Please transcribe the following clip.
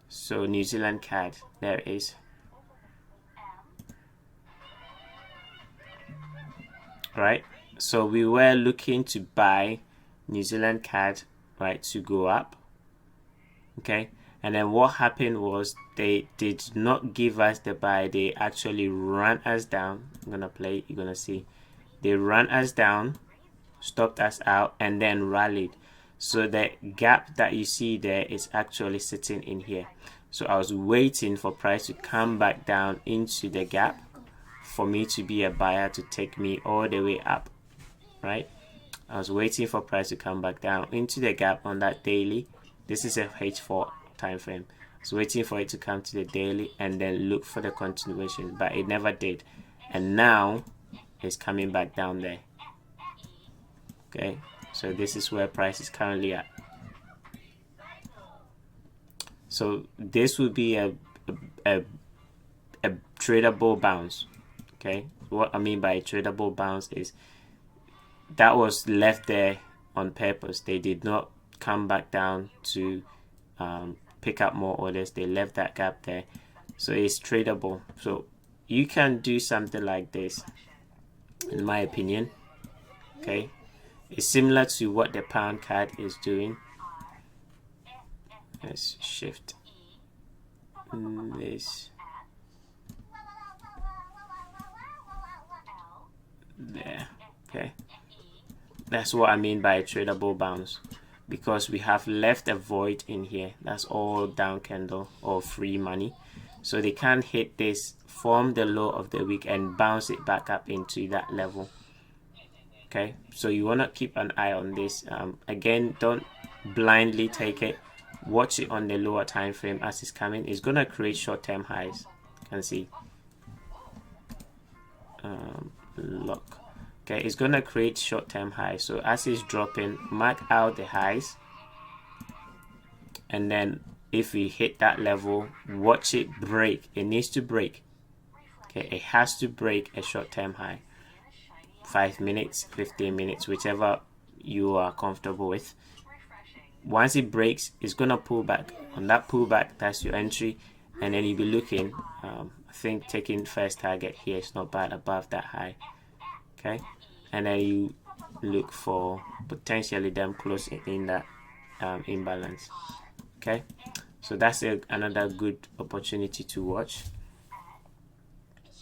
So New Zealand CAD, there it is. Right, so we were looking to buy New Zealand CAD, right, to go up. Okay, and then what happened was they did not give us the buy, they actually ran us down. I'm gonna play, you're gonna see they ran us down, stopped us out, and then rallied. So the gap that you see there is actually sitting in here. So I was waiting for price to come back down into the gap for me to be a buyer to take me all the way up, right? I was waiting for price to come back down into the gap on that daily. This is a H4 time frame. I was waiting for it to come to the daily and then look for the continuation, but it never did. And now it's coming back down there. Okay, so this is where price is currently at. So this would be a tradable bounce. Okay, what I mean by a tradable bounce is that was left there on purpose. They did not come back down to pick up more orders. They left that gap there, so it's tradable. So you can do something like this, in my opinion. Okay, it's similar to what the pound CAD is doing. Let's shift this there. Okay, that's what I mean by a tradable bounce, because we have left a void in here. That's all down candle or free money, so they can't hit this, form the low of the week and bounce it back up into that level. Okay, so you want to keep an eye on this. Again, don't blindly take it. Watch it on the lower time frame as it's coming. It's gonna create short-term highs. You can see lock. Okay, it's gonna create short-term highs. So as it's dropping, mark out the highs, and then if we hit that level, watch it break. It needs to break. Okay, it has to break a short-term high. 5 minutes, 15 minutes, whichever you are comfortable with. Once it breaks, it's gonna pull back. On that pullback, that's your entry, and then you'll be looking. I think taking first target here is not bad above that high. Okay, and then you look for potentially them closing in that imbalance. Okay, so that's another good opportunity to watch.